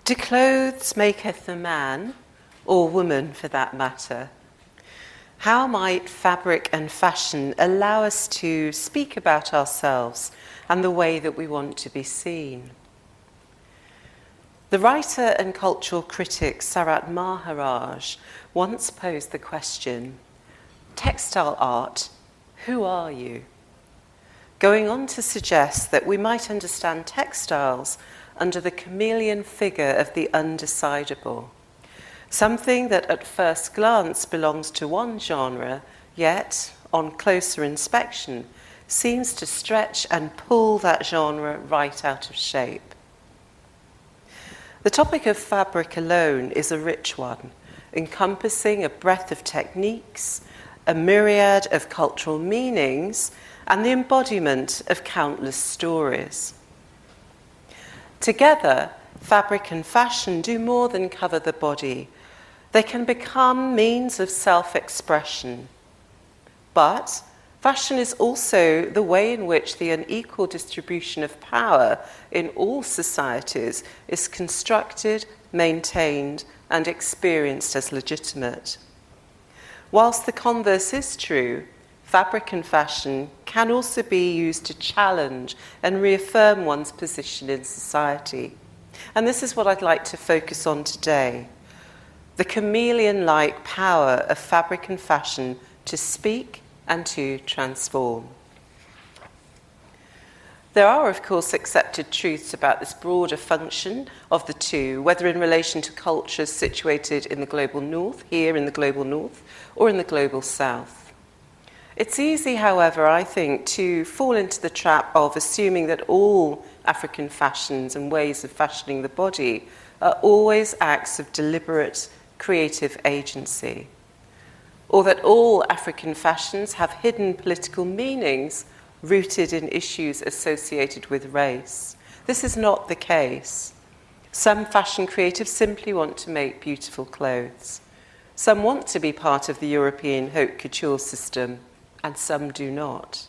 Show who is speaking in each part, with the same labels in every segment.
Speaker 1: Do clothes maketh a man, or woman for that matter? How might fabric and fashion allow us to speak about ourselves and the way that we want to be seen? The writer and cultural critic Sarat Maharaj once posed the question, "Textile art, who are you?" Going on to suggest that we might understand textiles under the chameleon figure of the undecidable, something that at first glance belongs to one genre, yet, on closer inspection, seems to stretch and pull that genre right out of shape. The topic of fabric alone is a rich one, encompassing a breadth of techniques, a myriad of cultural meanings, and the embodiment of countless stories. Together, fabric and fashion do more than cover the body. They can become means of self-expression. But fashion is also the way in which the unequal distribution of power in all societies is constructed, maintained, and experienced as legitimate. Whilst the converse is true, fabric and fashion can also be used to challenge and reaffirm one's position in society. And this is what I'd like to focus on today: the chameleon-like power of fabric and fashion to speak and to transform. There are, of course, accepted truths about this broader function of the two, whether in relation to cultures situated in the global north, here in the global north, or in the global south. It's easy, however, I think, to fall into the trap of assuming that all African fashions and ways of fashioning the body are always acts of deliberate creative agency, or that all African fashions have hidden political meanings rooted in issues associated with race. This is not the case. Some fashion creatives simply want to make beautiful clothes. Some want to be part of the European haute couture system, and some do not.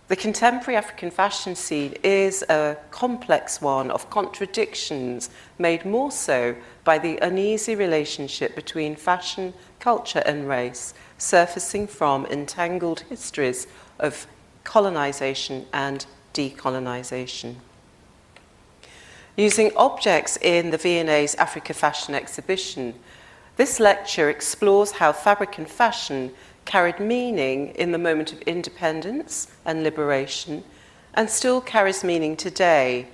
Speaker 1: The contemporary African fashion scene is a complex one of contradictions, made more so by the uneasy relationship between fashion, culture, and race, surfacing from entangled histories of colonization and decolonization. Using objects in the V&A's Africa Fashion exhibition, this lecture explores how fabric and fashion carried meaning in the moment of independence and liberation, and still carries meaning today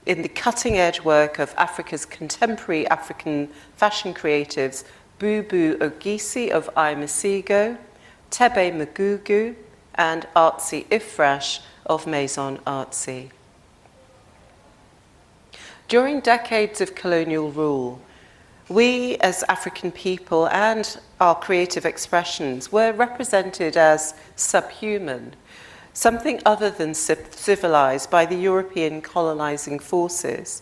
Speaker 1: in the cutting-edge work of Africa's contemporary African fashion creatives Bubu Ogisi of Imasigo, Tebe Magugu, and Artsy Ifrash of Maison Artsy. During decades of colonial rule, we as African people and our creative expressions were represented as subhuman, something other than civilized by the European colonizing forces.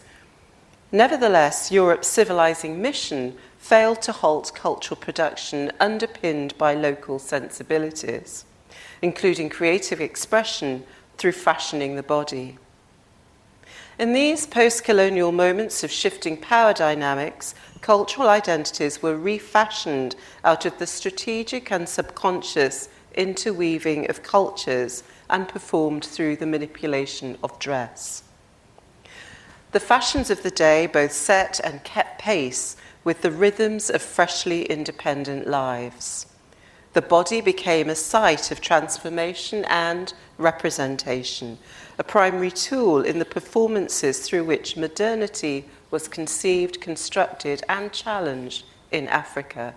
Speaker 1: Nevertheless, Europe's civilizing mission failed to halt cultural production underpinned by local sensibilities, including creative expression through fashioning the body. In these post-colonial moments of shifting power dynamics, cultural identities were refashioned out of the strategic and subconscious interweaving of cultures and performed through the manipulation of dress. The fashions of the day both set and kept pace with the rhythms of freshly independent lives. The body became a site of transformation and representation, a primary tool in the performances through which modernity was conceived, constructed, and challenged in Africa.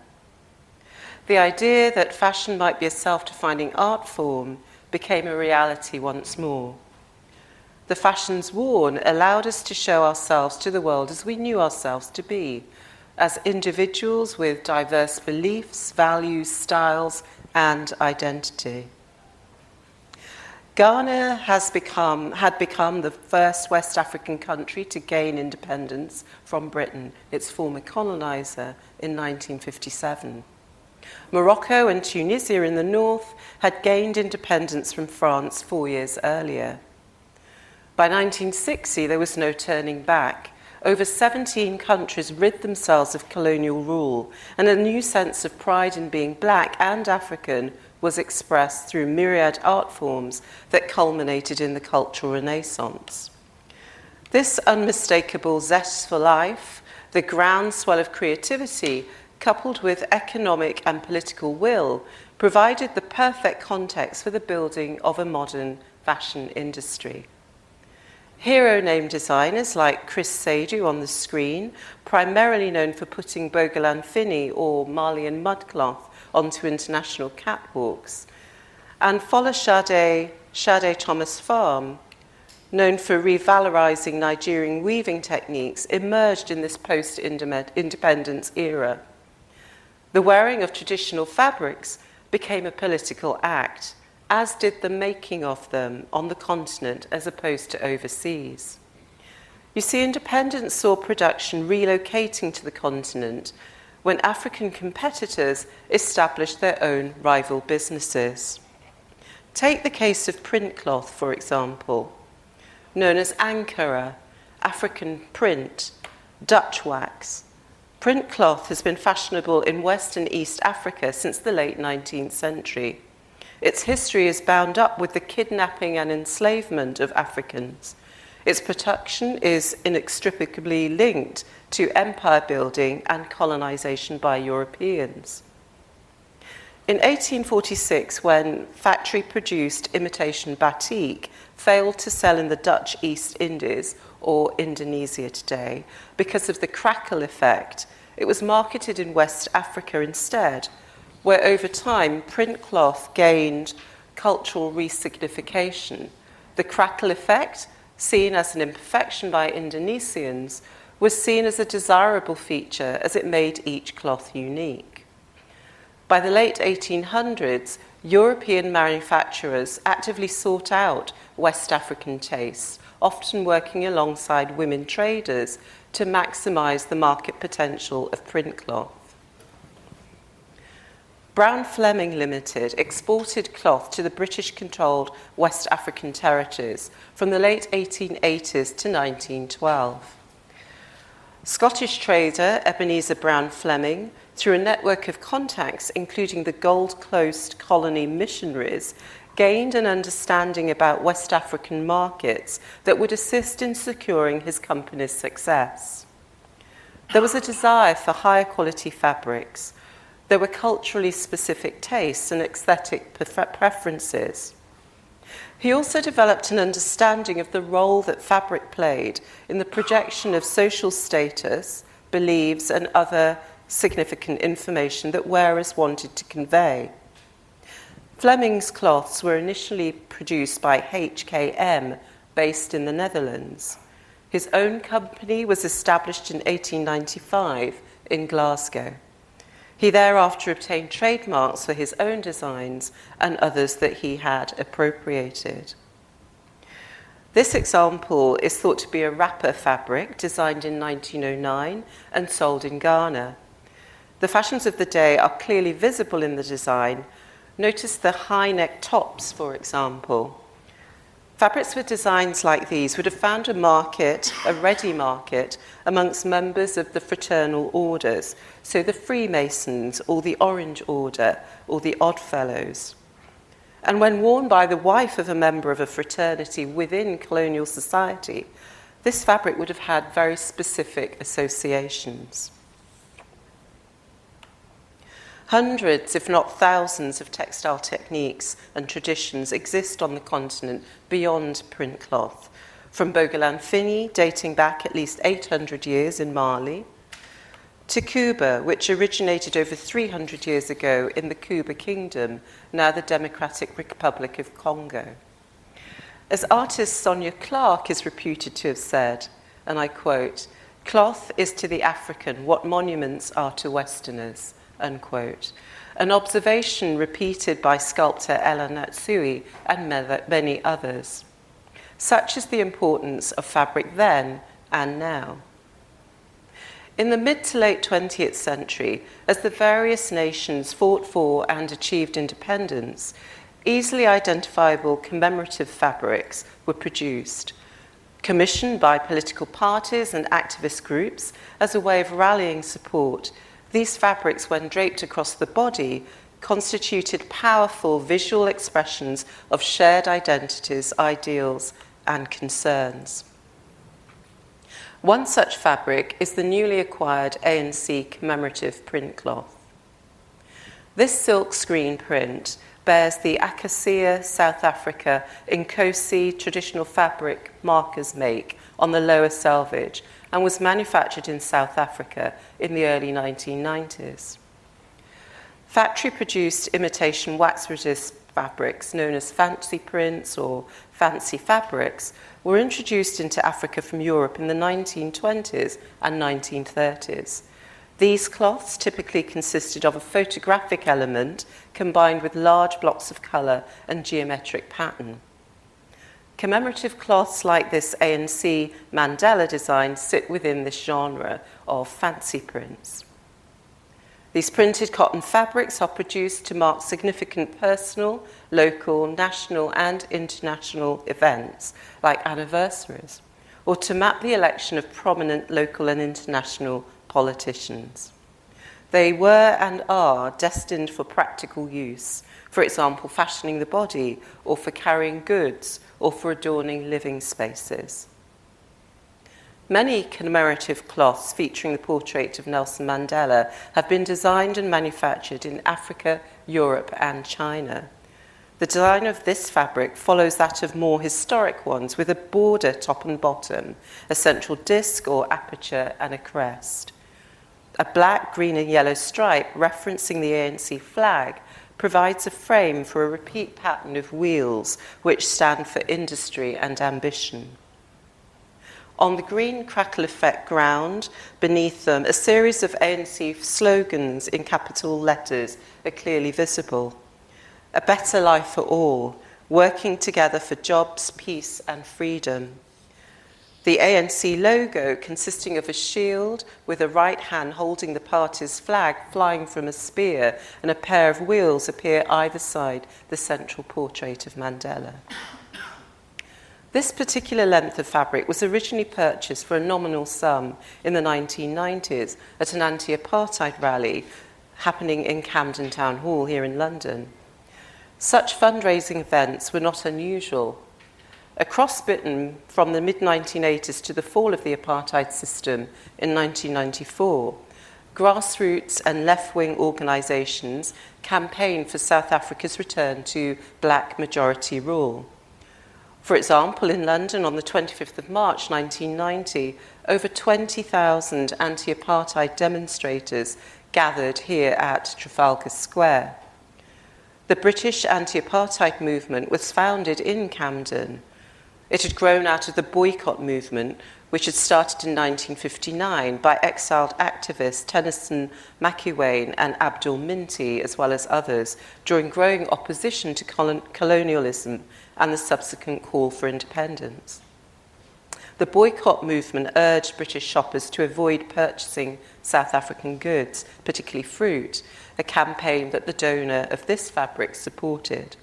Speaker 1: The idea that fashion might be a self-defining art form became a reality once more. The fashions worn allowed us to show ourselves to the world as we knew ourselves to be, as individuals with diverse beliefs, values, styles, and identity. Ghana had become the first West African country to gain independence from Britain, its former colonizer, in 1957. Morocco and Tunisia in the north had gained independence from France 4 years earlier. By 1960, there was no turning back. over 17 countries rid themselves of colonial rule, and a new sense of pride in being black and African was expressed through myriad art forms that culminated in the Cultural Renaissance. This unmistakable zest for life, the groundswell of creativity, coupled with economic and political will, provided the perfect context for the building of a modern fashion industry. Hero name designers like Chris Sadu on the screen, primarily known for putting Bogolan Finny or Malian mudcloth onto international catwalks, and Fola Sade Thomas Farm, known for revalorizing Nigerian weaving techniques, emerged in this post-independence era. The wearing of traditional fabrics became a political act, as did the making of them on the continent as opposed to overseas. You see, independence saw production relocating to the continent when African competitors established their own rival businesses. Take the case of print cloth, for example, known as Ankara, African print, Dutch wax. Print cloth has been fashionable in West and East Africa since the late 19th century. Its history is bound up with the kidnapping and enslavement of Africans. Its production is inextricably linked to empire building and colonization by Europeans. In 1846, when factory-produced imitation batik failed to sell in the Dutch East Indies, or Indonesia today, because of the crackle effect, it was marketed in West Africa instead, where over time print cloth gained cultural resignification. The crackle effect, seen as an imperfection by Indonesians, was seen as a desirable feature as it made each cloth unique. By the late 1800s, European manufacturers actively sought out West African tastes, often working alongside women traders to maximize the market potential of print cloth. Brown Fleming Limited exported cloth to the British-controlled West African territories from the late 1880s to 1912. Scottish trader Ebenezer Brown Fleming, through a network of contacts, including the Gold Coast colony missionaries, gained an understanding about West African markets that would assist in securing his company's success. There was a desire for higher quality fabrics. There were culturally specific tastes and aesthetic preferences. He also developed an understanding of the role that fabric played in the projection of social status, beliefs, and other significant information that wearers wanted to convey. Fleming's cloths were initially produced by HKM, based in the Netherlands. His own company was established in 1895 in Glasgow. He thereafter obtained trademarks for his own designs and others that he had appropriated. This example is thought to be a wrapper fabric designed in 1909 and sold in Ghana. The fashions of the day are clearly visible in the design. Notice the high neck tops, for example. Fabrics with designs like these would have found a market, a ready market, amongst members of the fraternal orders, so the Freemasons or the Orange Order or the Oddfellows. And when worn by the wife of a member of a fraternity within colonial society, this fabric would have had very specific associations. Hundreds, if not thousands, of textile techniques and traditions exist on the continent beyond print cloth, from Bogolan Finny, dating back at least 800 years in Mali, to Cuba, which originated over 300 years ago in the Cuba Kingdom, now the Democratic Republic of Congo. As artist Sonia Clarke is reputed to have said, and I quote, "Cloth is to the African what monuments are to Westerners," unquote. An observation repeated by sculptor Ella Natsui and many others. Such is the importance of fabric then and now. In the mid to late 20th century, as the various nations fought for and achieved independence, easily identifiable commemorative fabrics were produced. Commissioned by political parties and activist groups as a way of rallying support, these fabrics, when draped across the body, constituted powerful visual expressions of shared identities, ideals, and concerns. One such fabric is the newly acquired ANC commemorative print cloth. This silk screen print bears the Acacia, South Africa, Nkosi traditional fabric markers make on the lower selvage and was manufactured in South Africa in the early 1990s. Factory-produced imitation wax-resist fabrics known as fancy prints or fancy fabrics were introduced into Africa from Europe in the 1920s and 1930s. These cloths typically consisted of a photographic element combined with large blocks of colour and geometric pattern. Commemorative cloths like this ANC Mandela design sit within this genre of fancy prints. These printed cotton fabrics are produced to mark significant personal, local, national and international events like anniversaries, or to map the election of prominent local and international politicians. They were and are destined for practical use, for example, fashioning the body, or for carrying goods, or for adorning living spaces. Many commemorative cloths featuring the portrait of Nelson Mandela have been designed and manufactured in Africa, Europe, and China. The design of this fabric follows that of more historic ones with a border top and bottom, a central disc or aperture, and a crest. A black, green, and yellow stripe referencing the ANC flag provides a frame for a repeat pattern of wheels which stand for industry and ambition. On the green crackle effect ground, beneath them, a series of ANC slogans in capital letters are clearly visible. A better life for all, working together for jobs, peace, and freedom. The ANC logo, consisting of a shield with a right hand holding the party's flag flying from a spear and a pair of wheels, appear either side the central portrait of Mandela. This particular length of fabric was originally purchased for a nominal sum in the 1990s at an anti-apartheid rally happening in Camden Town Hall here in London. Such fundraising events were not unusual. Across Britain, from the mid-1980s to the fall of the apartheid system in 1994, grassroots and left-wing organisations campaigned for South Africa's return to black majority rule. For example, in London on the 25th of March 1990, over 20,000 anti-apartheid demonstrators gathered here at Trafalgar Square. The British anti-apartheid movement was founded in Camden. It had grown out of the boycott movement, which had started in 1959 by exiled activists Tennyson Makiwane and Abdul Minty, as well as others, during growing opposition to colonialism and the subsequent call for independence. The boycott movement urged British shoppers to avoid purchasing South African goods, particularly fruit, a campaign that the donor of this fabric supported.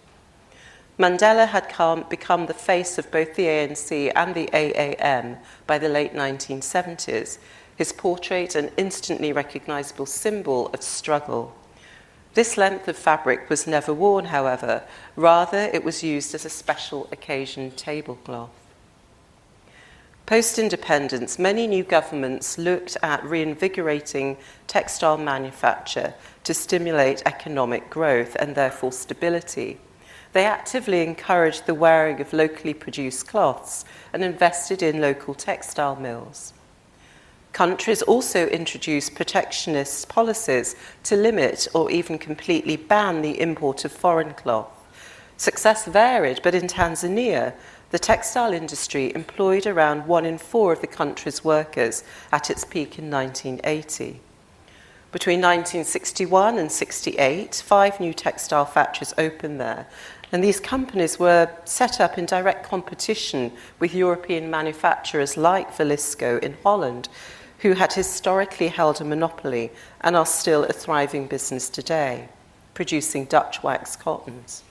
Speaker 1: Mandela had become the face of both the ANC and the AAM by the late 1970s, his portrait an instantly recognisable symbol of struggle. This length of fabric was never worn, however, rather it was used as a special occasion tablecloth. Post-independence, many new governments looked at reinvigorating textile manufacture to stimulate economic growth and therefore stability. They actively encouraged the wearing of locally produced cloths and invested in local textile mills. Countries also introduced protectionist policies to limit or even completely ban the import of foreign cloth. Success varied, but in Tanzania, the textile industry employed around 1 in 4 of the country's workers at its peak in 1980. Between 1961 and 68, 5 new textile factories opened there, and these companies were set up in direct competition with European manufacturers like Velisco in Holland, who had historically held a monopoly and are still a thriving business today, producing Dutch wax cottons.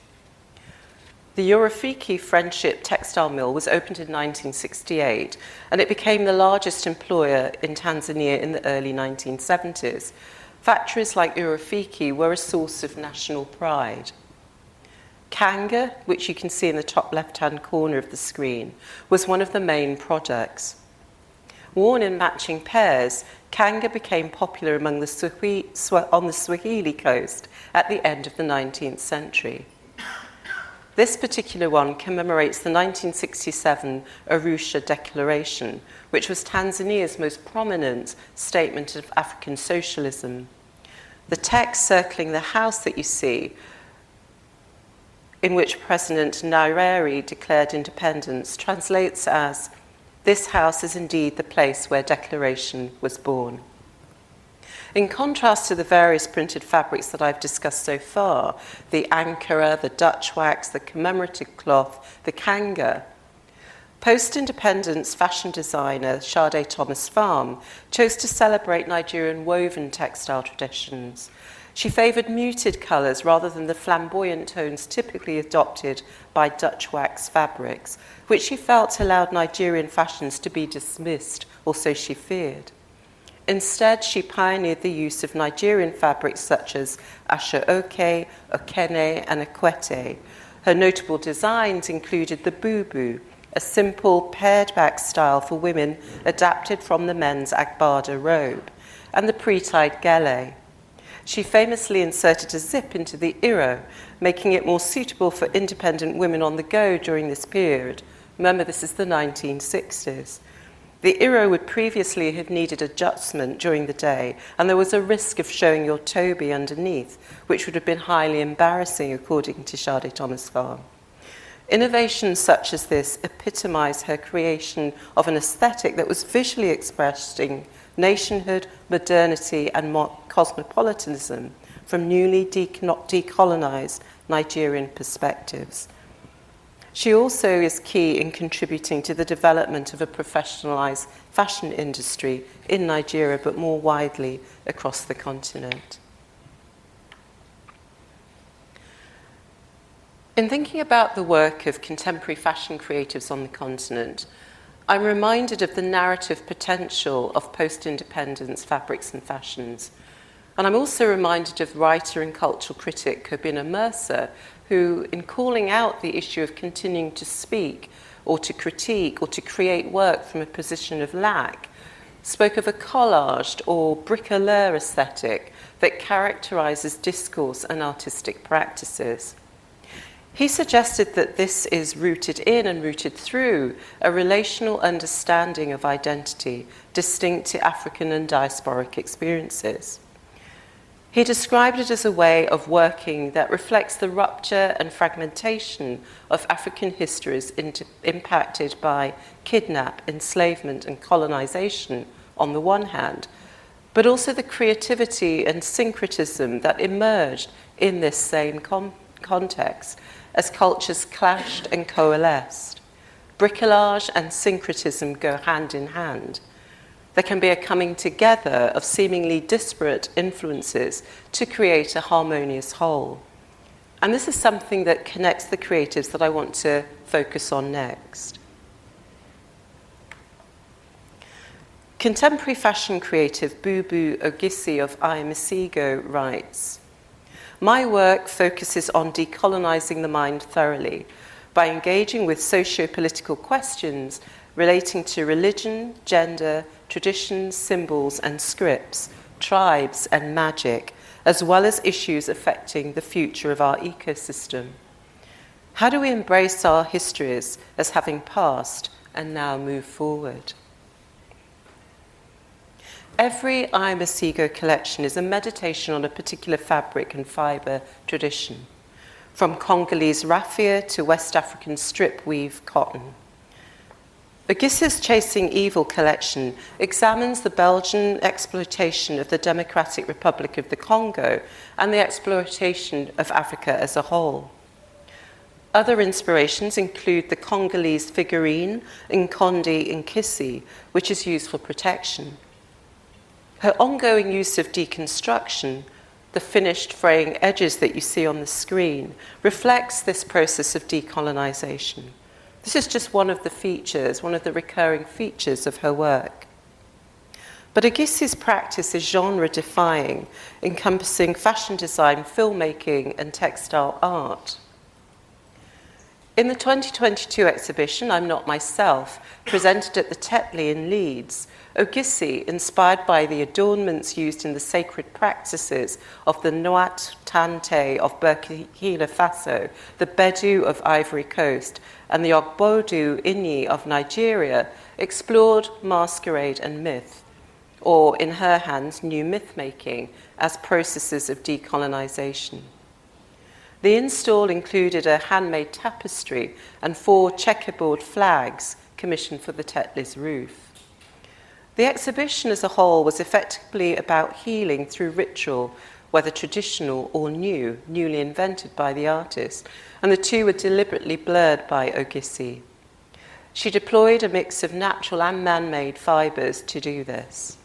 Speaker 1: The Urufiki Friendship Textile Mill was opened in 1968, and it became the largest employer in Tanzania in the early 1970s. Factories like Urufiki were a source of national pride. Kanga, which you can see in the top left-hand corner of the screen, was one of the main products. Worn in matching pairs, kanga became popular among on the Swahili coast at the end of the 19th century. This particular one commemorates the 1967 Arusha Declaration, which was Tanzania's most prominent statement of African socialism. The text circling the house that you see, in which President Nyerere declared independence, translates as, "This house is indeed the place where declaration was born." In contrast to the various printed fabrics that I've discussed so far, the ankara, the Dutch wax, the commemorative cloth, the kanga, post-independence fashion designer Sade Thomas Farm chose to celebrate Nigerian woven textile traditions. She favoured muted colours rather than the flamboyant tones typically adopted by Dutch wax fabrics, which she felt allowed Nigerian fashions to be dismissed, or so she feared. Instead, she pioneered the use of Nigerian fabrics such as asha-oke, okene, and akwete. Her notable designs included the bubu, a simple paired-back style for women adapted from the men's agbada robe, and the pre-tied gele. She famously inserted a zip into the iro, making it more suitable for independent women on the go during this period. Remember, this is the 1960s. The iro would previously have needed adjustment during the day, and there was a risk of showing your toby underneath, which would have been highly embarrassing, according to Sade Thomas Farm. Innovations such as this epitomise her creation of an aesthetic that was visually expressing nationhood, modernity, and cosmopolitanism from newly decolonised Nigerian perspectives. She also is key in contributing to the development of a professionalised fashion industry in Nigeria, but more widely across the continent. In thinking about the work of contemporary fashion creatives on the continent, I'm reminded of the narrative potential of post-independence fabrics and fashions. And I'm also reminded of writer and cultural critic Kobina Mercer, who, in calling out the issue of continuing to speak or to critique or to create work from a position of lack, spoke of a collaged or bricoleur aesthetic that characterises discourse and artistic practices. He suggested that this is rooted in and rooted through a relational understanding of identity distinct to African and diasporic experiences. He described it as a way of working that reflects the rupture and fragmentation of African histories impacted by kidnap, enslavement, and colonization on the one hand, but also the creativity and syncretism that emerged in this same context as cultures clashed and coalesced. Bricolage and syncretism go hand in hand. There can be a coming together of seemingly disparate influences to create a harmonious whole. And this is something that connects the creatives that I want to focus on next. Contemporary fashion creative Bubu Ogisi of Imasigo writes, "My work focuses on decolonizing the mind thoroughly by engaging with socio-political questions relating to religion, gender, traditions, symbols and scripts, tribes and magic, as well as issues affecting the future of our ecosystem. How do we embrace our histories as having passed and now move forward?" Every Imasigo collection is a meditation on a particular fabric and fibre tradition, from Congolese raffia to West African strip weave cotton. Ogisi's Chasing Evil collection examines the Belgian exploitation of the Democratic Republic of the Congo and the exploitation of Africa as a whole. Other inspirations include the Congolese figurine Nkondi Nkisi, which is used for protection. Her ongoing use of deconstruction the finished fraying edges that you see on the screen, reflects this process of decolonization. This is just one of the features, one of the recurring features of her work. But Ogisi's practice is genre-defying, encompassing fashion design, filmmaking, and textile art. In the 2022 exhibition, I'm Not Myself, presented at the Tetley in Leeds, Ogisi, inspired by the adornments used in the sacred practices of the Nwat Tante of Burkina Faso, the Bedu of Ivory Coast, and the Ogbodu Inyi of Nigeria, explored masquerade and myth, or in her hands, new myth-making, as processes of decolonization. The install included a handmade tapestry and 4 checkerboard flags commissioned for the Tetley's roof. The exhibition as a whole was effectively about healing through ritual, whether traditional or new, newly invented by the artist, and the two were deliberately blurred by Ogisi. She deployed a mix of natural and man-made fibres to do this.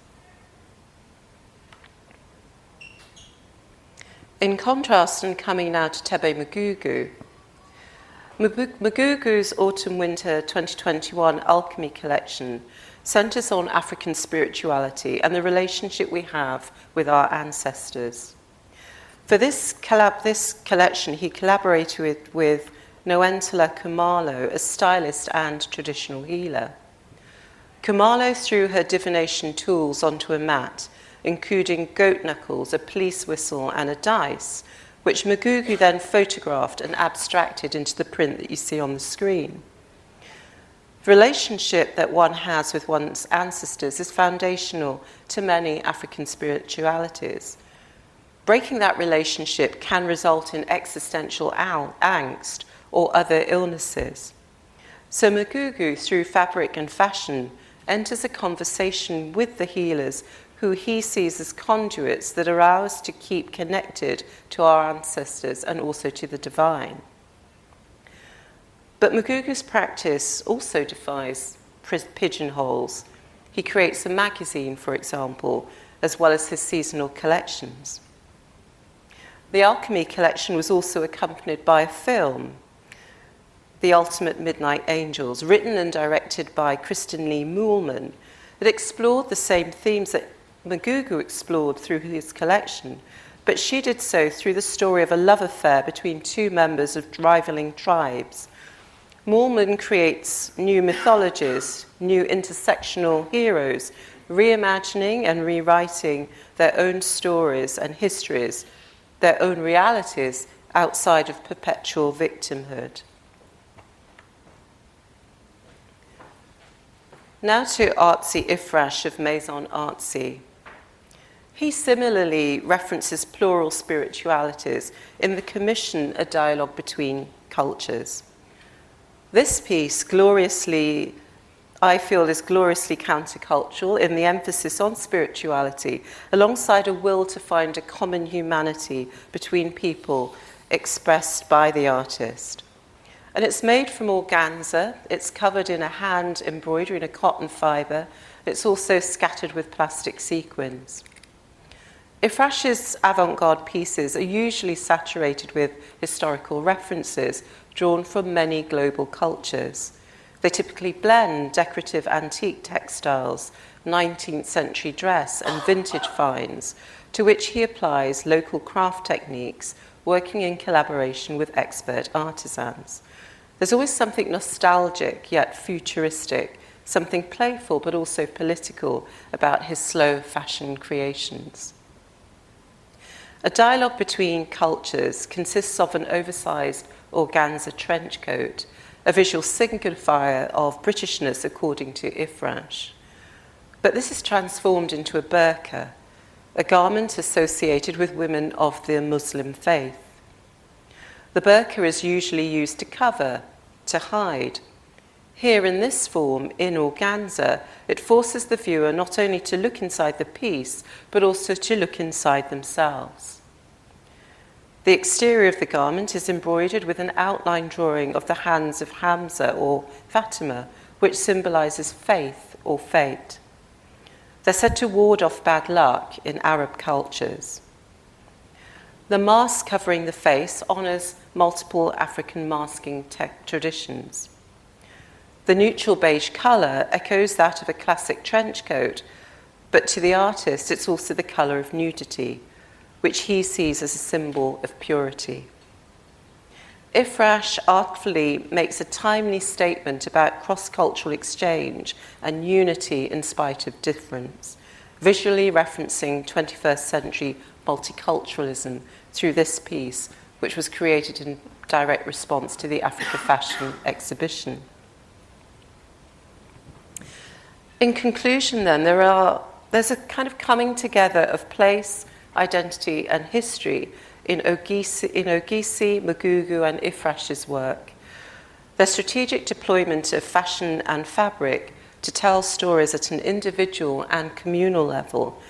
Speaker 1: In contrast, and coming now to Tebe Mugugu, Mugugu's Autumn-Winter 2021 Alchemy collection centres on African spirituality and the relationship we have with our ancestors. For this collection, he collaborated with Noentola Kumalo, a stylist and traditional healer. Kumalo threw her divination tools onto a mat, including goat knuckles, a police whistle, and a dice, which Mugugu then photographed and abstracted into the print that you see on the screen. The relationship that one has with one's ancestors is foundational to many African spiritualities. Breaking that relationship can result in existential angst or other illnesses. So Mugugu, through fabric and fashion, enters a conversation with the healers who he sees as conduits that allow us to keep connected to our ancestors and also to the divine. But Mugugu's practice also defies pigeonholes. He creates a magazine, for example, as well as his seasonal collections. The Alchemy collection was also accompanied by a film, The Ultimate Midnight Angels, written and directed by Kristen Lee Moolman, that explored the same themes that Mugugu explored through his collection, but she did so through the story of a love affair between 2 members of rivaling tribes. Moolman creates new mythologies, new intersectional heroes, reimagining and rewriting their own stories and histories, their own realities outside of perpetual victimhood. Now to Artsy Ifrash of Maison Artsy. He similarly references plural spiritualities in the commission A Dialogue Between Cultures. This piece I feel is gloriously countercultural in the emphasis on spirituality, alongside a will to find a common humanity between people expressed by the artist. And it's made from organza, it's covered in a hand embroidery in a cotton fibre, it's also scattered with plastic sequins. Ifrash's avant-garde pieces are usually saturated with historical references drawn from many global cultures. They typically blend decorative antique textiles, 19th century dress, and vintage finds, to which he applies local craft techniques, working in collaboration with expert artisans. There's always something nostalgic yet futuristic, something playful but also political about his slow fashion creations. A Dialogue Between Cultures consists of an oversized organza trench coat, a visual signifier of Britishness according to Ifrash. But this is transformed into a burqa, a garment associated with women of the Muslim faith. The burqa is usually used to cover, to hide. Here in this form, in organza, it forces the viewer not only to look inside the piece, but also to look inside themselves. The exterior of the garment is embroidered with an outline drawing of the hands of Hamza or Fatima, which symbolizes faith or fate. They're said to ward off bad luck in Arab cultures. The mask covering the face honours multiple African masking traditions. The neutral beige colour echoes that of a classic trench coat, but to the artist it's also the colour of nudity, which he sees as a symbol of purity. Ifrash artfully makes a timely statement about cross-cultural exchange and unity in spite of difference, visually referencing 21st century multiculturalism through this piece, which was created in direct response to the Africa Fashion exhibition. In conclusion, then, there's a kind of coming together of place, identity, and history in Ogisi, Magugu, and Ifrash's work. Their strategic deployment of fashion and fabric to tell stories at an individual and communal level,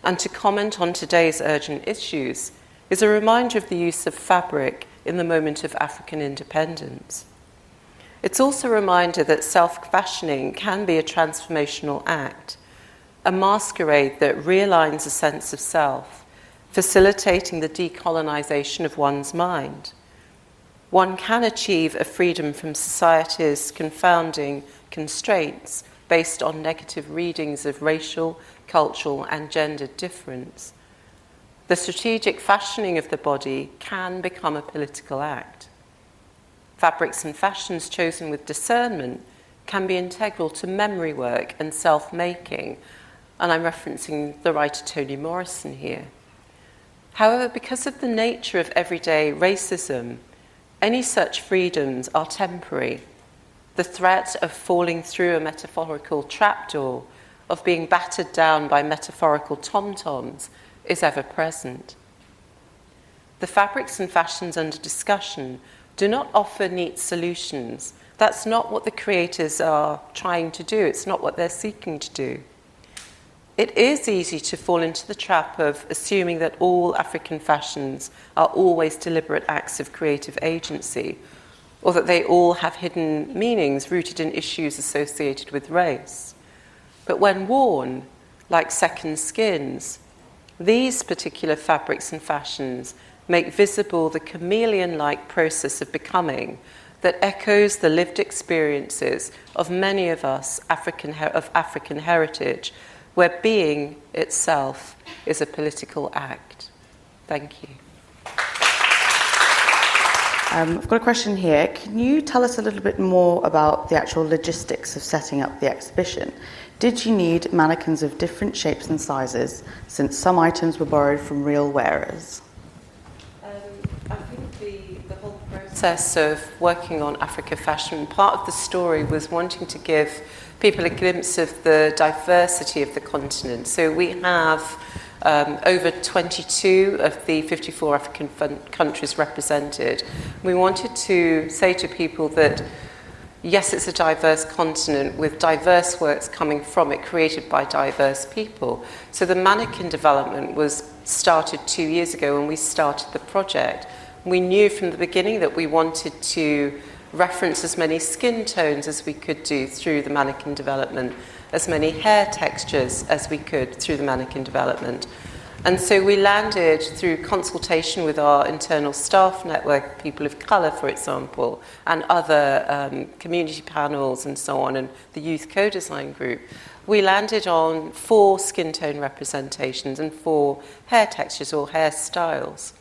Speaker 1: and to comment on today's urgent issues, is a reminder of the use of fabric in the moment of African independence. It's also a reminder that self-fashioning can be a transformational act, a masquerade that realigns a sense of self, facilitating the decolonization of one's mind. One can achieve a freedom from society's confounding constraints based on negative readings of racial, cultural, and gendered difference. The strategic fashioning of the body can become a political act. Fabrics and fashions chosen with discernment can be integral to memory work and self-making, and I'm referencing the writer Toni Morrison here. However, because of the nature of everyday racism, any such freedoms are temporary. The threat of falling through a metaphorical trapdoor, of being battered down by metaphorical tom-toms, is ever present. The fabrics and fashions under discussion do not offer neat solutions. That's not what the creators are trying to do. It's not what they're seeking to do. It is easy to fall into the trap of assuming that all African fashions are always deliberate acts of creative agency, or that they all have hidden meanings rooted in issues associated with race. But when worn, like second skins, these particular fabrics and fashions make visible the chameleon-like process of becoming that echoes the lived experiences of many of us of African heritage, where being itself is a political act. Thank you.
Speaker 2: I've got a question here. Can you tell us a little bit more about the actual logistics of setting up the exhibition? Did you need mannequins of different shapes and sizes, since some items were borrowed from real wearers?
Speaker 1: I think the whole process of working on Africa Fashion, part of the story was wanting to give people a glimpse of the diversity of the continent. So we have over 22 of the 54 African countries represented. We wanted to say to people that, yes, it's a diverse continent with diverse works coming from it, created by diverse people. So the mannequin development was started 2 years ago when we started the project. We knew from the beginning that we wanted to reference as many skin tones as we could do through the mannequin development, as many hair textures as we could through the mannequin development. And so we landed through consultation with our internal staff network, people of colour, for example, and other community panels and so on, and the youth co-design group. We landed on 4 skin tone representations and 4 hair textures or hairstyles.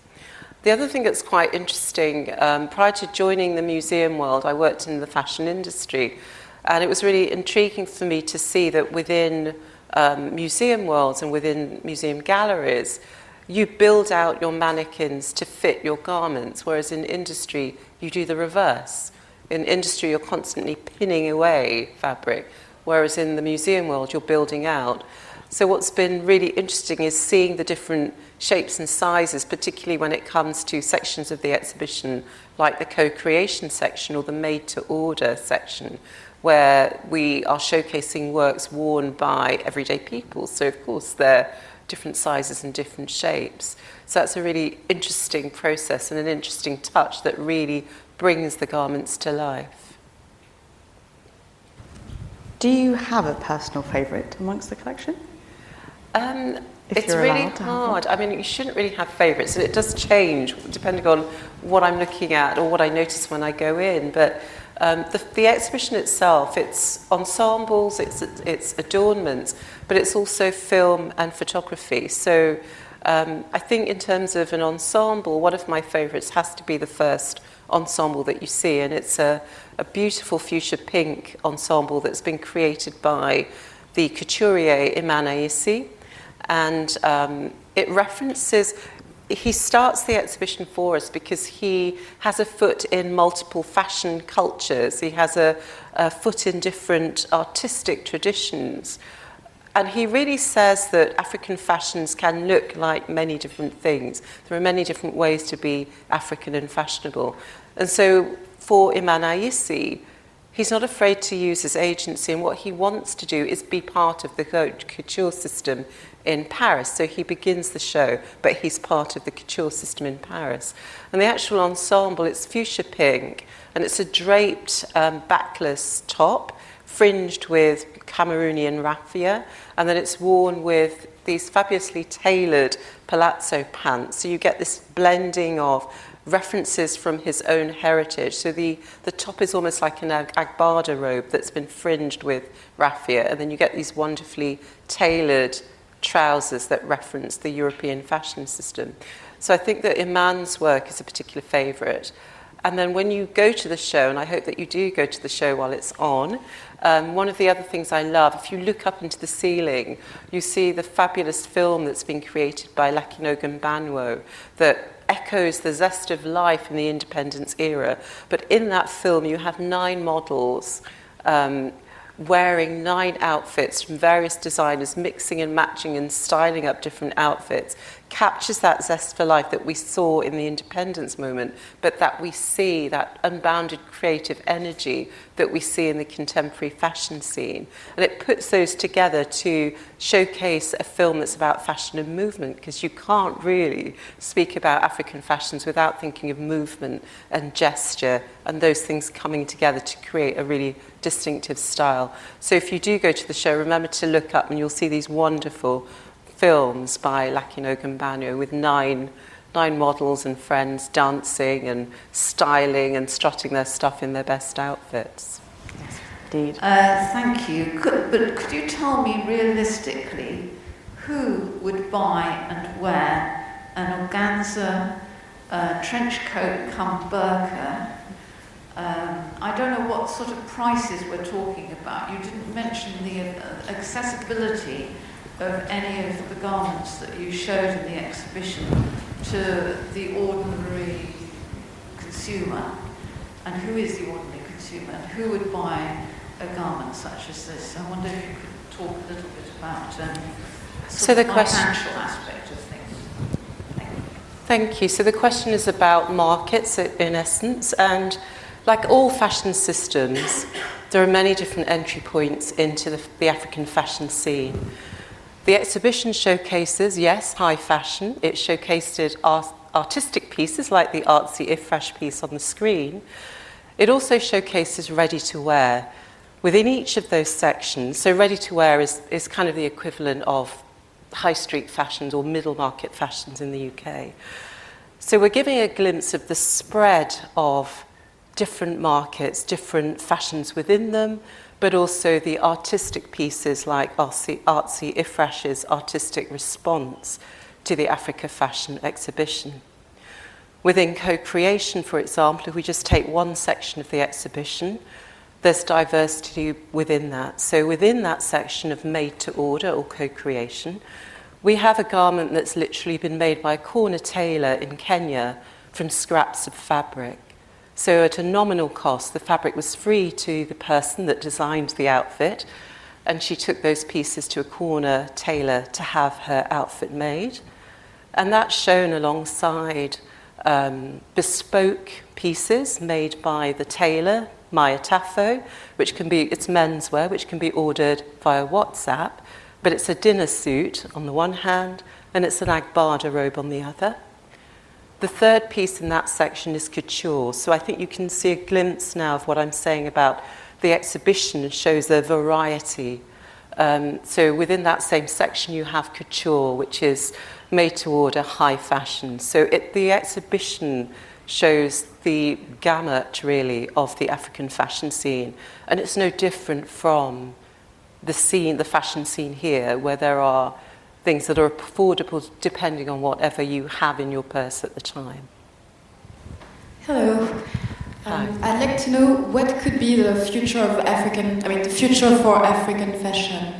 Speaker 1: The other thing that's quite interesting, prior to joining the museum world, I worked in the fashion industry, and it was really intriguing for me to see that within museum worlds and within museum galleries, you build out your mannequins to fit your garments, whereas in industry, you do the reverse. In industry, you're constantly pinning away fabric, whereas in the museum world, you're building out. So what's been really interesting is seeing the different shapes and sizes, particularly when it comes to sections of the exhibition, like the co-creation section or the made-to-order section, where we are showcasing works worn by everyday people. So, of course, they're different sizes and different shapes. So that's a really interesting process and an interesting touch that really brings the garments to life.
Speaker 2: Do you have a personal favourite amongst the collection? If
Speaker 1: It's
Speaker 2: you're
Speaker 1: really
Speaker 2: allowed to have
Speaker 1: hard. I mean, you shouldn't really have favourites, and it does change depending on what I'm looking at or what I notice when I go in. But the exhibition itself, it's ensembles, it's adornments, but it's also film and photography. So I think in terms of an ensemble, one of my favourites has to be the first ensemble that you see, and it's a beautiful fuchsia pink ensemble that's been created by the couturier Iman Aissi. And it references, he starts the exhibition for us because he has a foot in multiple fashion cultures. He has a foot in different artistic traditions. And he really says that African fashions can look like many different things. There are many different ways to be African and fashionable. And so for Iman Aissi, he's not afraid to use his agency, and what he wants to do is be part of the couture system in Paris. So he begins the show, but he's part of the couture system in Paris. And the actual ensemble, it's fuchsia pink, and it's a draped backless top, fringed with Cameroonian raffia, and then it's worn with these fabulously tailored palazzo pants. So you get this blending of references from his own heritage. So the top is almost like an agbada robe that's been fringed with raffia, and then you get these wonderfully tailored trousers that reference the European fashion system. So I think that Iman's work is a particular favourite. And then when you go to the show, and I hope that you do go to the show while it's on, one of the other things I love, if you look up into the ceiling, you see the fabulous film that's been created by Lakinogan Banwo that echoes the zest of life in the independence era. But in that film, you have 9 models wearing 9 outfits from various designers, mixing and matching and styling up different outfits, captures that zest for life that we saw in the independence moment, but that we see, that unbounded creative energy that we see in the contemporary fashion scene. And it puts those together to showcase a film that's about fashion and movement, because you can't really speak about African fashions without thinking of movement and gesture and those things coming together to create a really distinctive style. So if you do go to the show, remember to look up and you'll see these wonderful films by Lakinogan Banwo with 9 models and friends dancing and styling and strutting their stuff in their best outfits.
Speaker 2: Yes, indeed.
Speaker 3: Thank you. Could you tell me realistically who would buy and wear an organza trench coat come burqa? I don't know what sort of prices we're talking about. You didn't mention the accessibility of any of the garments that you showed in the exhibition to the ordinary consumer. And who is the ordinary consumer? And who would buy a garment such as this? I wonder if you could talk a little bit about the financial aspect of things.
Speaker 1: Thank you. So the question is about markets in essence, and like all fashion systems, there are many different entry points into the African fashion scene. The exhibition showcases, yes, high fashion. It showcased artistic pieces like the artsy Ifrash piece on the screen. It also showcases ready-to-wear. Within each of those sections, so ready-to-wear is kind of the equivalent of high street fashions or middle market fashions in the UK. So we're giving a glimpse of the spread of different markets, different fashions within them, but also the artistic pieces like artsy Ifrash's artistic response to the Africa Fashion exhibition. Within co-creation, for example, if we just take one section of the exhibition, there's diversity within that. So within that section of made to order or co-creation, we have a garment that's literally been made by a corner tailor in Kenya from scraps of fabric. So at a nominal cost, the fabric was free to the person that designed the outfit, and she took those pieces to a corner tailor to have her outfit made. And that's shown alongside bespoke pieces made by the tailor, Maya Tafo, which can be, it's menswear, which can be ordered via WhatsApp, but it's a dinner suit on the one hand, and it's an agbada robe on the other. The third piece in that section is couture. So I think you can see a glimpse now of what I'm saying about the exhibition. It shows a variety So within that same section you have couture, which is made to order high fashion. So the exhibition shows the gamut really of the African fashion scene, and it's no different from the fashion scene here, where there are things that are affordable depending on whatever you have in your purse at the time.
Speaker 4: Hello. I'd like to know what could be the future of the future for African fashion.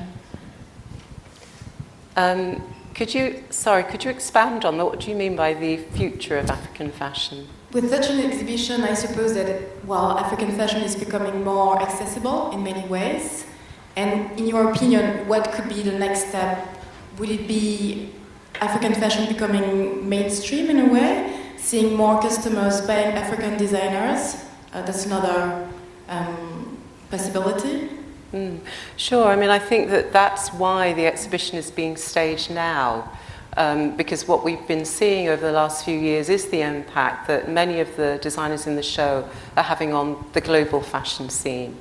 Speaker 1: Could you expand on that? What do you mean by the future of African fashion?
Speaker 4: With such an exhibition, I suppose that, African fashion is becoming more accessible in many ways. And in your opinion, what could be the next step? Would it be African fashion becoming mainstream in a way? Seeing more customers buying African designers? That's another possibility.
Speaker 1: Sure. I mean, I think that's why the exhibition is being staged now, because what we've been seeing over the last few years is the impact that many of the designers in the show are having on the global fashion scene.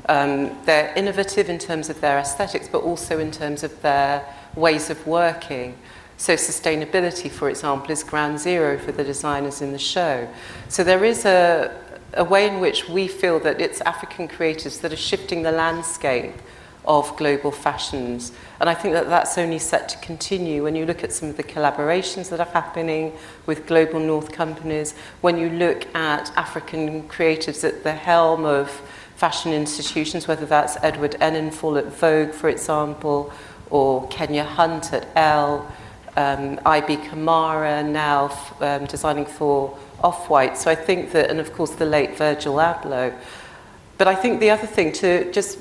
Speaker 1: They're innovative in terms of their aesthetics, but also in terms of their ways of working. So sustainability, for example, is ground zero for the designers in the show. So there is a way in which we feel that it's African creatives that are shifting the landscape of global fashions. And I think that that's only set to continue when you look at some of the collaborations that are happening with global north companies, when you look at African creatives at the helm of fashion institutions, whether that's Edward Enninful at Vogue, for example, or Kenya Hunt at Elle, IB Kamara now designing for Off-White. So I think that, and of course the late Virgil Abloh. But I think the other thing to just,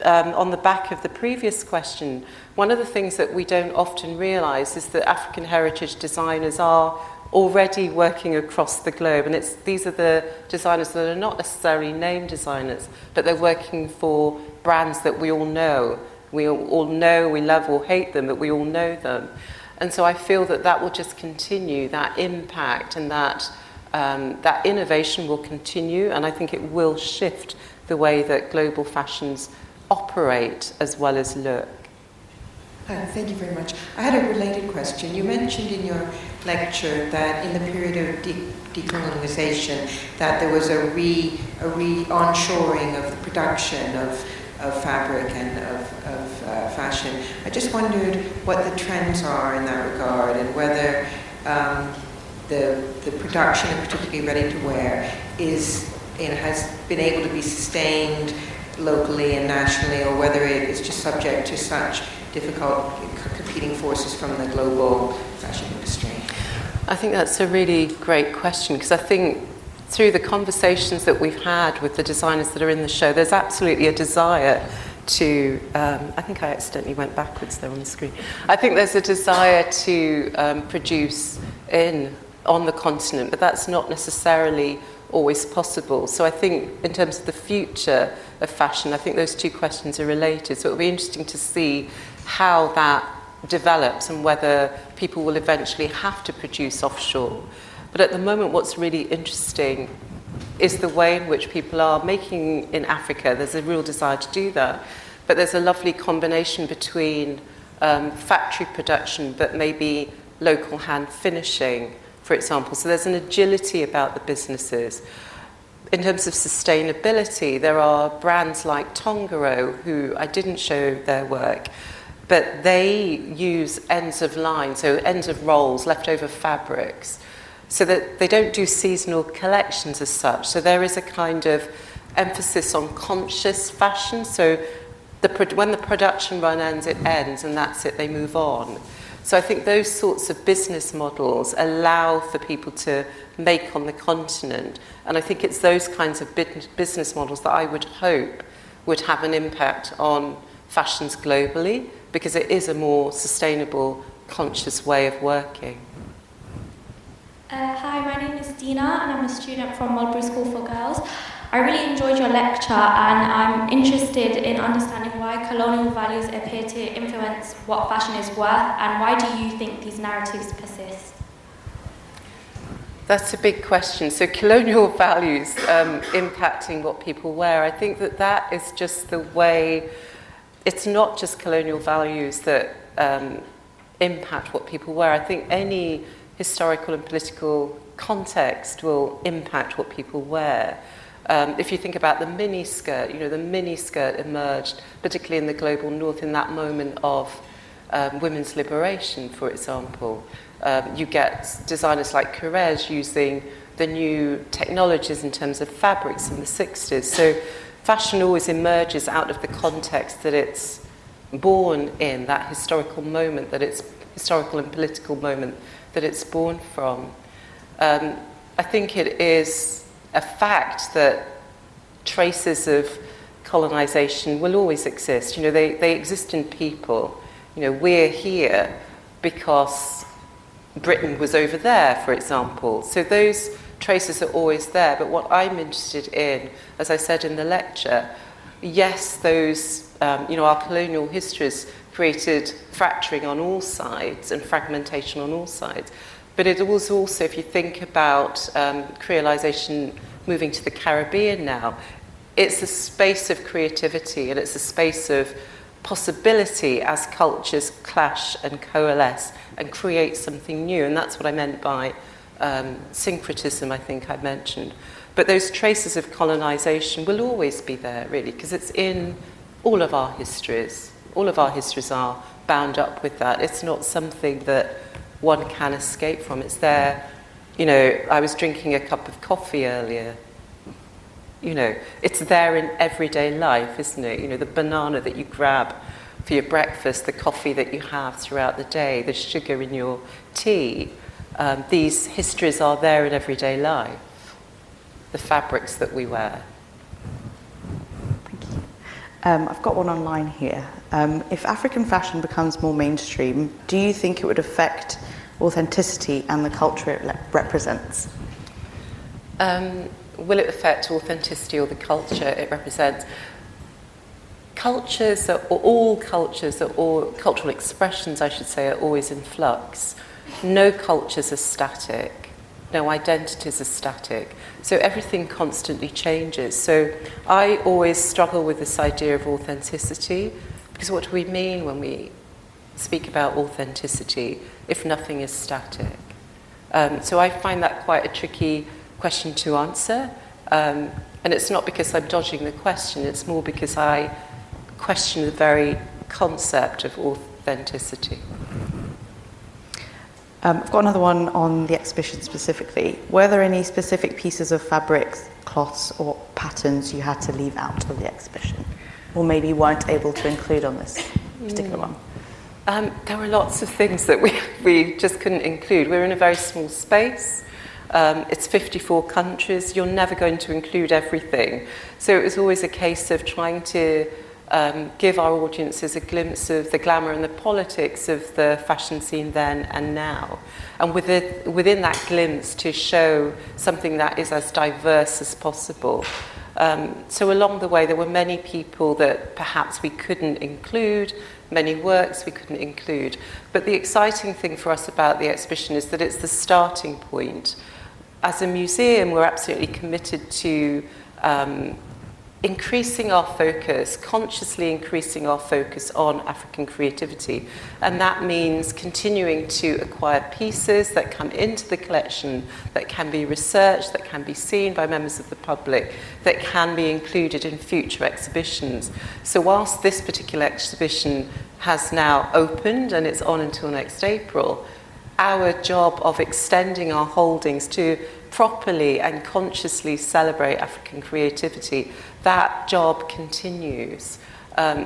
Speaker 1: on the back of the previous question, one of the things that we don't often realise is that African heritage designers are already working across the globe, and these are the designers that are not necessarily name designers, but they're working for brands that we all know. We all know, we love or hate them, but we all know them. And so I feel that will just continue, that impact, and that innovation will continue, and I think it will shift the way that global fashions operate as well as look.
Speaker 5: Thank you very much. I had a related question. You mentioned in your lecture that in the period of decolonization that there was a onshoring of the production of fabric and of fashion. I just wondered what the trends are in that regard, and whether the production, and particularly ready-to-wear, has been able to be sustained locally and nationally, or whether it is just subject to such difficult competing forces from the global fashion industry.
Speaker 1: I think that's a really great question, because I think through the conversations that we've had with the designers that are in the show, there's absolutely a desire to, I think I accidentally went backwards there on the screen. I think there's a desire to produce on the continent, but that's not necessarily always possible. So I think in terms of the future of fashion, I think those two questions are related. So it'll be interesting to see how that develops and whether people will eventually have to produce offshore. But at the moment, what's really interesting is the way in which people are making in Africa. There's a real desire to do that, but there's a lovely combination between factory production, but maybe local hand finishing, for example. So there's an agility about the businesses. In terms of sustainability, there are brands like Tongaro, who I didn't show their work, but they use ends of line, so ends of rolls, leftover fabrics, so that they don't do seasonal collections as such. So there is a kind of emphasis on conscious fashion. So when the production run ends, it ends, and that's it, they move on. So I think those sorts of business models allow for people to make on the continent. And I think it's those kinds of business models that I would hope would have an impact on fashions globally, because it is a more sustainable, conscious way of working.
Speaker 6: Hi, my name is Dina, and I'm a student from Mulberry School for Girls. I really enjoyed your lecture, and I'm interested in understanding why colonial values appear to influence what fashion is worth, and why do you think these narratives persist?
Speaker 1: That's a big question. So colonial values impacting what people wear, I think that is just the way it's not just colonial values that impact what people wear. I think any historical and political context will impact what people wear. If you think about the miniskirt, the miniskirt emerged, particularly in the global north, in that moment of women's liberation, for example. You get designers like Courrèges using the new technologies in terms of fabrics in the 60s. So fashion always emerges out of the context that it's born in, that historical moment, that it's historical and political moment that it's born from. I think it is a fact that traces of colonization will always exist. They exist in people. We're here because Britain was over there, for example. So those traces are always there. But what I'm interested in, as I said in the lecture, yes, those, our colonial histories created fracturing on all sides and fragmentation on all sides. But it was also, if you think about creolization moving to the Caribbean now, it's a space of creativity and it's a space of possibility as cultures clash and coalesce and create something new. And that's what I meant by syncretism, I think I mentioned. But those traces of colonization will always be there, really, because it's in all of our histories. All of our histories are bound up with that. It's not something that one can escape from. It's there. I was drinking a cup of coffee earlier. It's there in everyday life, isn't it? The banana that you grab for your breakfast, the coffee that you have throughout the day, the sugar in your tea. These histories are there in everyday life. The fabrics that we wear.
Speaker 2: Thank you. I've got one online here. If African fashion becomes more mainstream, do you think it would affect authenticity and the culture it represents?
Speaker 1: Will it affect authenticity or the culture it represents? All cultural expressions, I should say, are always in flux. No cultures are static. No identities are static. So everything constantly changes. So I always struggle with this idea of authenticity, because what do we mean when we speak about authenticity if nothing is static? So I find that quite a tricky question to answer. And it's not because I'm dodging the question, it's more because I question the very concept of authenticity.
Speaker 2: I've got another one on the exhibition specifically. Were there any specific pieces of fabrics, cloths, or patterns you had to leave out of the exhibition? Or maybe weren't able to include on this particular one?
Speaker 1: There were lots of things that we just couldn't include. We're in a very small space. It's 54 countries. You're never going to include everything. So it was always a case of trying to give our audiences a glimpse of the glamour and the politics of the fashion scene then and now. And within that glimpse to show something that is as diverse as possible. So along the way there were many people that perhaps we couldn't include, many works we couldn't include. But the exciting thing for us about the exhibition is that it's the starting point. As a museum, we're absolutely committed to increasing our focus, consciously increasing our focus on African creativity. And that means continuing to acquire pieces that come into the collection, that can be researched, that can be seen by members of the public, that can be included in future exhibitions. So whilst this particular exhibition has now opened and it's on until next April, our job of extending our holdings to properly and consciously celebrate African creativity, that job continues.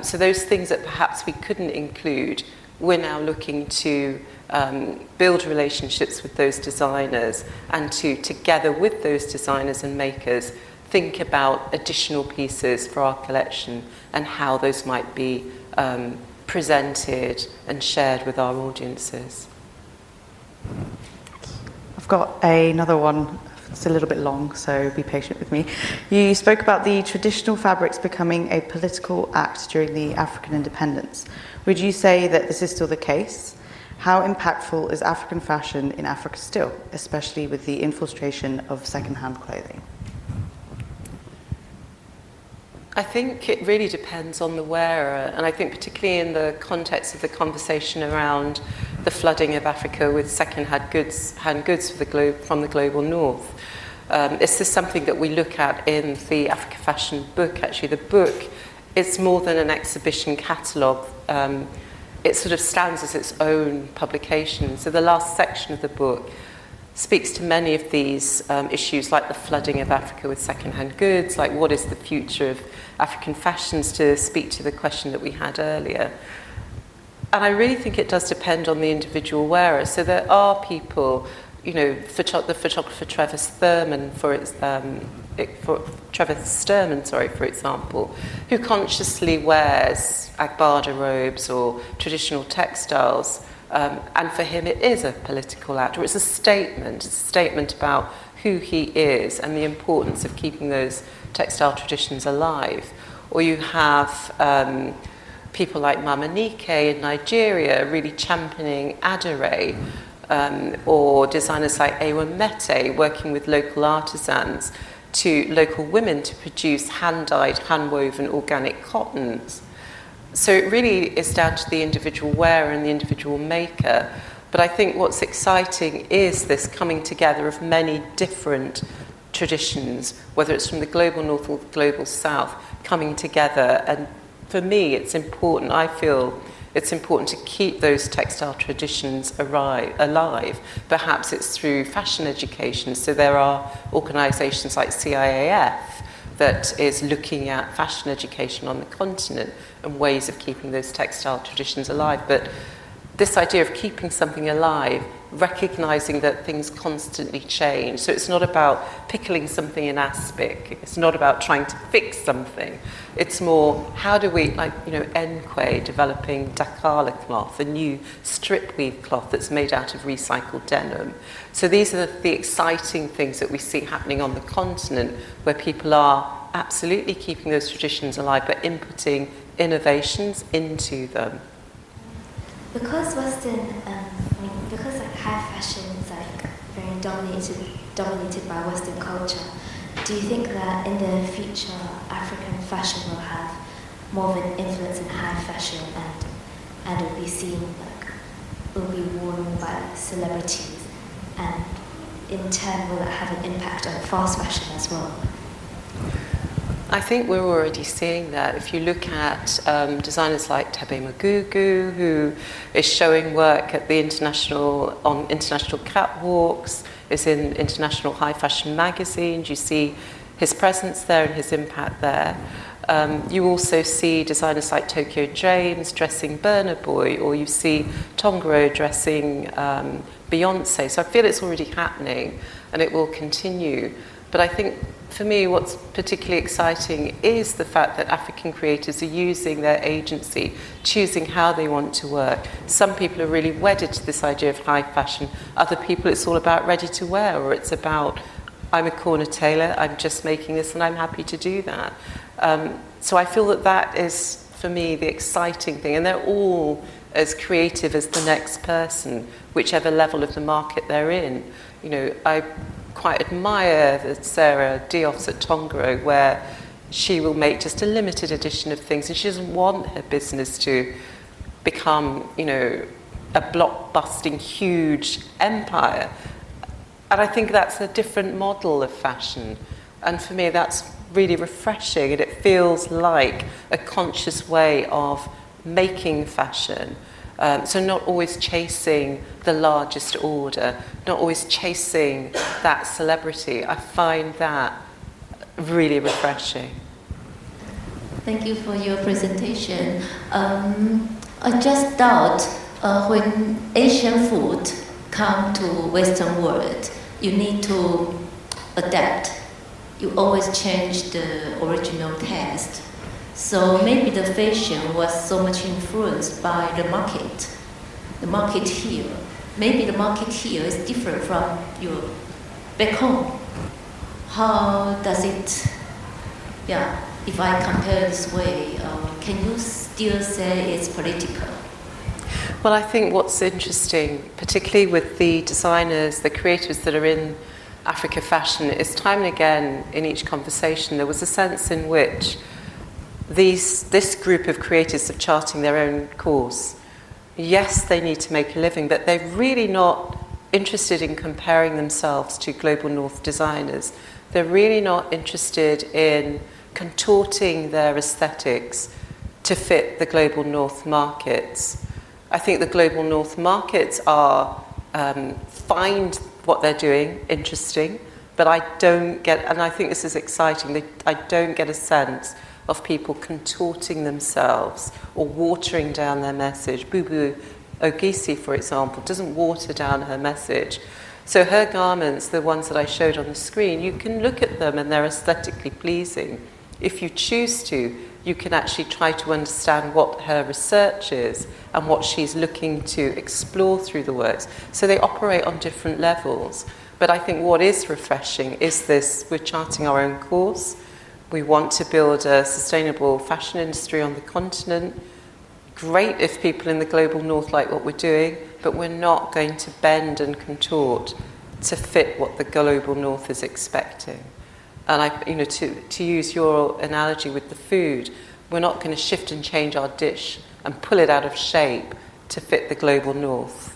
Speaker 1: So those things that perhaps we couldn't include, we're now looking to build relationships with those designers and to, together with those designers and makers, think about additional pieces for our collection and how those might be presented and shared with our audiences.
Speaker 2: I've got another one. It's a little bit long, so be patient with me. You spoke about the traditional fabrics becoming a political act during the African independence. Would you say that this is still the case? How impactful is African fashion in Africa still, especially with the infiltration of second-hand clothing?
Speaker 1: I think it really depends on the wearer, and I think particularly in the context of the conversation around the flooding of Africa with second-hand goods from the global north. This is something that we look at in the Africa Fashion book. Actually, the book is more than an exhibition catalogue. It sort of stands as its own publication. So the last section of the book speaks to many of these issues, like the flooding of Africa with second-hand goods, like what is the future of African fashions, to speak to the question that we had earlier. And I really think it does depend on the individual wearer. So there are people, you know, the photographer Trevor Sturman, for example, who consciously wears Agbada robes or traditional textiles. And for him, it is a political act, or it's a statement. It's a statement about who he is and the importance of keeping those textile traditions alive. Or you have people like Mama Nike in Nigeria really championing Adare, or designers like Ewa Mete working with local artisans, local women to produce hand-dyed, hand-woven organic cottons. So it really is down to the individual wearer and the individual maker. But I think what's exciting is this coming together of many different traditions, whether it's from the global north or the global south, coming together. And for me, it's important, I feel it's important to keep those textile traditions alive. Perhaps it's through fashion education. So there are organisations like CIAF that is looking at fashion education on the continent and ways of keeping those textile traditions alive. But this idea of keeping something alive, recognising that things constantly change. So it's not about pickling something in aspic. It's not about trying to fix something. It's more, how do we, like, you know, Enque developing Dakala cloth, a new strip weave cloth that's made out of recycled denim. So these are the exciting things that we see happening on the continent, where people are absolutely keeping those traditions alive, but inputting innovations into them.
Speaker 7: Because because like high fashion is like very dominated by Western culture, do you think that in the future African fashion will have more of an influence in high fashion and will be seen, like, will be worn by celebrities, and in turn will it have an impact on fast fashion as well?
Speaker 1: I think we're already seeing that. If you look at designers like Tebe Magugu, who is showing work at the international catwalks, is in international high fashion magazines, you see his presence there and his impact there. You also see designers like Tokyo James dressing Burna Boy, or you see Tongoro dressing Beyonce. So I feel it's already happening and it will continue. But I think for me, what's particularly exciting is the fact that African creators are using their agency, choosing how they want to work. Some people are really wedded to this idea of high fashion. Other people, it's all about ready to wear, or it's about, I'm a corner tailor, I'm just making this and I'm happy to do that. So I feel that that is, for me, the exciting thing. And they're all as creative as the next person, whichever level of the market they're in. You know, I quite admire the Sarah Dioffs at Tongoro, where she will make just a limited edition of things, and she doesn't want her business to become, you know, a blockbusting huge empire. And I think that's a different model of fashion, and for me that's really refreshing, and it feels like a conscious way of making fashion. So not always chasing the largest order, not always chasing that celebrity. I find that really refreshing.
Speaker 8: Thank you for your presentation. I just thought when Asian food come to Western world, you need to adapt. You always change the original taste. So maybe the fashion was so much influenced by the market here. Maybe the market here is different from your back home. How does it, if I compare this way, can you still say it's political?
Speaker 1: Well, I think what's interesting, particularly with the designers, the creators that are in Africa fashion, is time and again in each conversation there was a sense in which this group of creators are charting their own course. Yes, they need to make a living, but they're really not interested in comparing themselves to global north designers. They're really not interested in contorting their aesthetics to fit the global north markets. I think the global north markets are find what they're doing interesting, but I don't get, and I think this is exciting, I don't get a sense of people contorting themselves or watering down their message. Bubu Ogisi, for example, doesn't water down her message. So her garments, the ones that I showed on the screen, you can look at them and they're aesthetically pleasing. If you choose to, you can actually try to understand what her research is and what she's looking to explore through the works. So they operate on different levels. But I think what is refreshing is this, we're charting our own course. We want to build a sustainable fashion industry on the continent. Great if people in the global north like what we're doing, but we're not going to bend and contort to fit what the global north is expecting. And to use your analogy with the food, we're not going to shift and change our dish and pull it out of shape to fit the global north.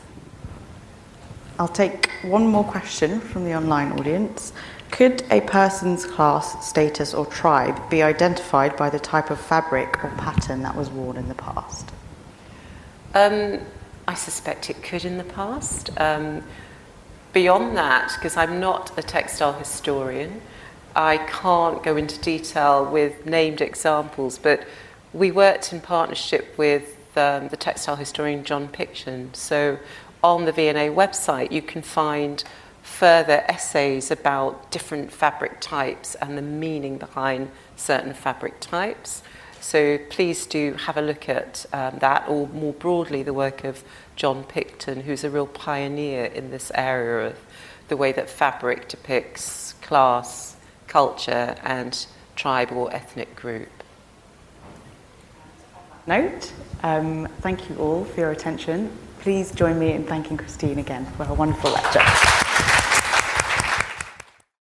Speaker 2: I'll take one more question from the online audience. Could a person's class, status or tribe be identified by the type of fabric or pattern that was worn in the past?
Speaker 1: I suspect it could in the past. Beyond that, because I'm not a textile historian, I can't go into detail with named examples, but we worked in partnership with the textile historian John Picton. So on the V&A website, you can find further essays about different fabric types and the meaning behind certain fabric types. So please do have a look at that, or more broadly the work of John Picton, who's a real pioneer in this area of the way that fabric depicts class, culture and tribe or ethnic group.
Speaker 2: Note, thank you all for your attention. Please join me in thanking Christine again for her wonderful lecture.